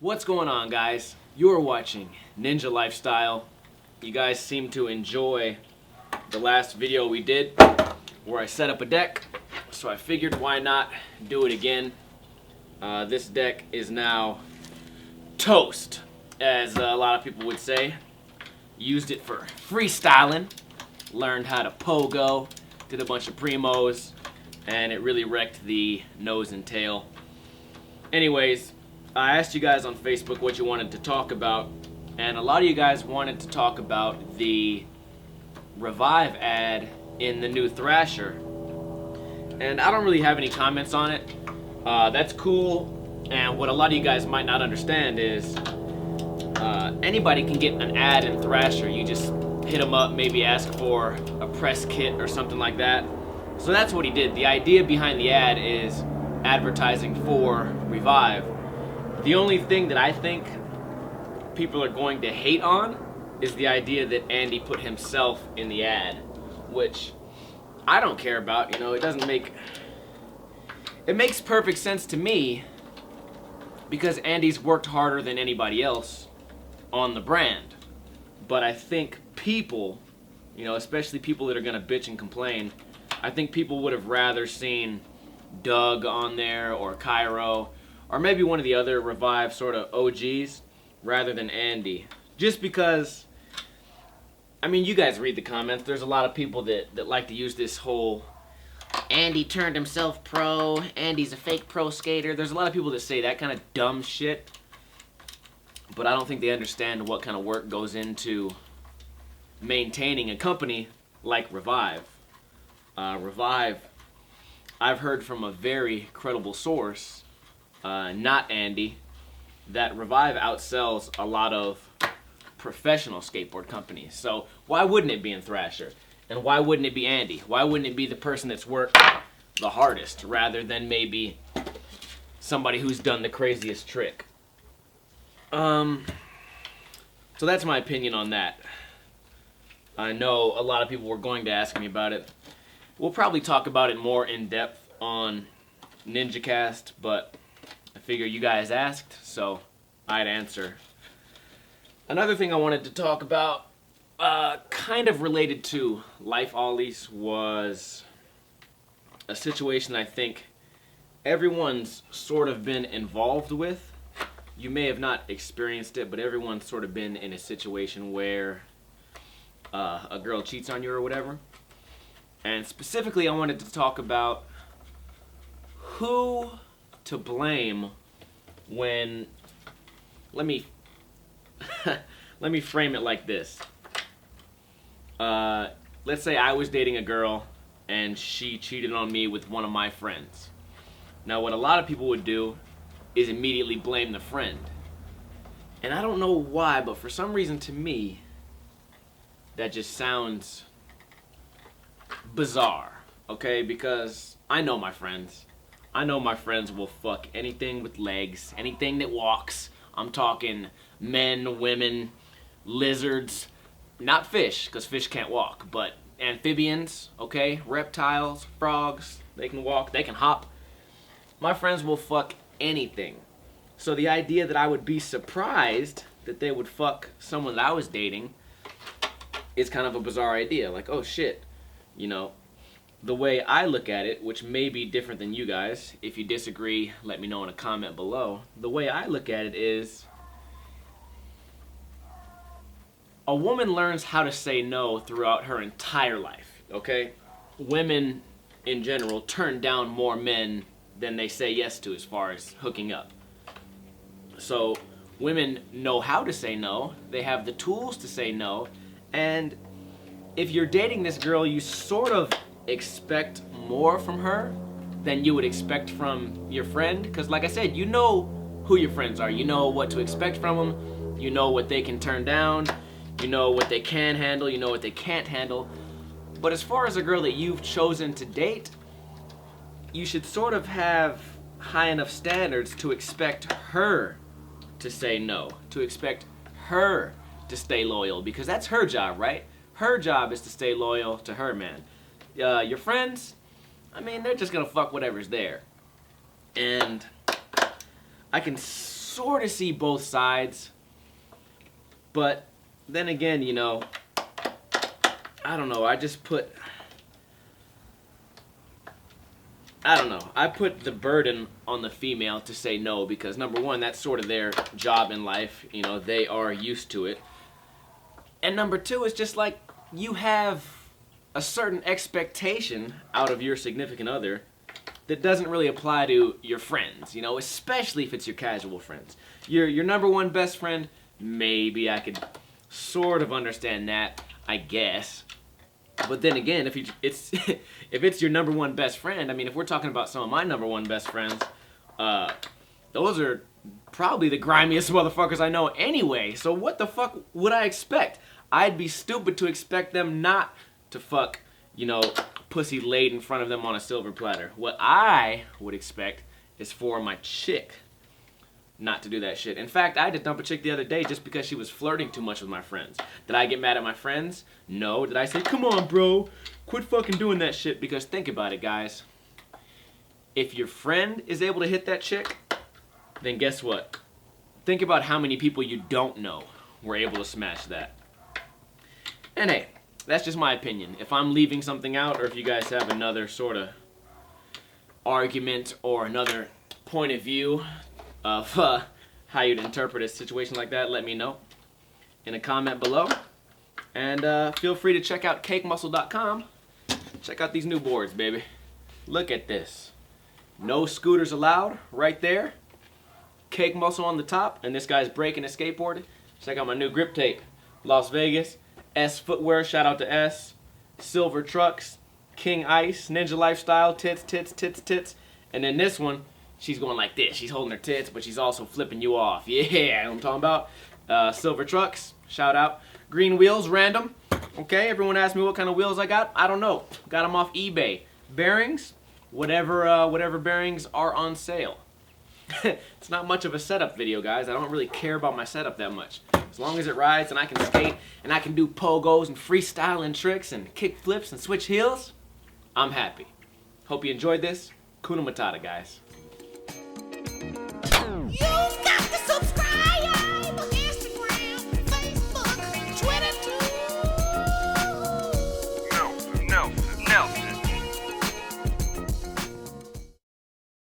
What's going on, guys? You're watching NinjaLifestyle. You guys seem to enjoy the last video we did where I set up a deck, so I figured why not do it again. This deck is now toast, as a lot of people would say. Used it for freestyling, learned how to pogo, did a bunch of primos, and it really wrecked the nose and tail. Anyways, I asked you guys on Facebook what you wanted to talk about, and a lot of you guys wanted to talk about the Revive ad in the new Thrasher. And I don't really have any comments on it. That's cool, and what a lot of you guys might not understand is anybody can get an ad in Thrasher. You just hit them up, maybe ask for a press kit or something like that. So that's what he did. The idea behind the ad is advertising for Revive. The only thing that I think people are going to hate on is the idea that Andy put himself in the ad, which I don't care about. You know, it makes perfect sense to me because Andy's worked harder than anybody else on the brand. But I think people, you know, especially people that are going to bitch and complain, I think people would have rather seen Doug on there or Cairo or maybe one of the other Revive sort of OGs rather than Andy. Just because, I mean, you guys read the comments. There's a lot of people that like to use this whole Andy turned himself pro, Andy's a fake pro skater. There's a lot of people that say that kind of dumb shit, but I don't think they understand what kind of work goes into maintaining a company like Revive. Revive, I've heard from a very credible source, not Andy, that Revive outsells a lot of professional skateboard companies. So why wouldn't it be in Thrasher? And why wouldn't it be Andy? Why wouldn't it be the person that's worked the hardest rather than maybe somebody who's done the craziest trick? So that's my opinion on that. I know a lot of people were going to ask me about it. We'll probably talk about it more in depth on NinjaCast, but I figure you guys asked, so I'd answer. Another thing I wanted to talk about, kind of related to Life Ollies, was a situation I think everyone's sort of been involved with. You may have not experienced it, but everyone's sort of been in a situation where a girl cheats on you or whatever. And specifically, I wanted to talk about who to blame when, let me frame it like this. Let's say I was dating a girl and she cheated on me with one of my friends. Now, what a lot of people would do is immediately blame the friend. And I don't know why, but for some reason to me, that just sounds bizarre, okay? Because I know my friends. I know my friends will fuck anything with legs, anything that walks. I'm talking men, women, lizards, not fish, because fish can't walk, but amphibians, okay? Reptiles, frogs, they can walk, they can hop. My friends will fuck anything. So the idea that I would be surprised that they would fuck someone that I was dating is kind of a bizarre idea. Like, oh shit, you know. The way I look at it, which may be different than you guys, if you disagree, let me know in a comment below. The way I look at it is, a woman learns how to say no throughout her entire life, okay? Women, in general, turn down more men than they say yes to as far as hooking up. So, women know how to say no, they have the tools to say no, and if you're dating this girl, you sort of expect more from her than you would expect from your friend, because like I said, you know who your friends are. You know what to expect from them. You know what they can turn down. You know what they can handle. You know what they can't handle. But as far as a girl that you've chosen to date, you should sort of have high enough standards to expect her to say no, to expect her to stay loyal, because that's her job, right? Her job is to stay loyal to her man. Your friends, I mean, they're just gonna fuck whatever's there. And I can sort of see both sides. But then again, you know, I don't know. I put the burden on the female to say no because, number one, that's sort of their job in life. You know, they are used to it. And number two, it's just like you have a certain expectation out of your significant other that doesn't really apply to your friends, you know, especially if it's your casual friends. Your number one best friend, maybe I could sort of understand that, I guess. But then again, if it's your number one best friend, I mean, if we're talking about some of my number one best friends, those are probably the grimiest motherfuckers I know anyway. So what the fuck would I expect? I'd be stupid to expect them not to fuck, you know, pussy laid in front of them on a silver platter. What I would expect is for my chick not to do that shit. In fact, I had to dump a chick the other day just because she was flirting too much with my friends. Did I get mad at my friends? No. Did I say, come on, bro, quit fucking doing that shit? Because think about it, guys. If your friend is able to hit that chick, then guess what? Think about how many people you don't know were able to smash that. And hey, that's just my opinion. If I'm leaving something out, or if you guys have another sort of argument or another point of view of how you'd interpret a situation like that, let me know in a comment below. And feel free to check out cakemuscle.com. Check out these new boards, baby. Look at this. No scooters allowed, right there. Cake Muscle on the top, and this guy's breaking a skateboard. Check out my new grip tape. Las Vegas. S Footwear, shout out to S. Silver Trucks, King Ice, NinjaLifestyle, tits, tits, tits, tits. And then this one, she's going like this. She's holding her tits, but she's also flipping you off. Yeah, you know what I'm talking about. Silver Trucks, shout out. Green wheels, random. Okay, everyone asked me what kind of wheels I got. I don't know. Got them off eBay. Bearings, whatever bearings are on sale. It's not much of a setup video, guys. I don't really care about my setup that much. As long as it rides and I can skate and I can do pogos and freestyling tricks and kick flips and switch heels, I'm happy. Hope you enjoyed this. Kuna Matata, guys.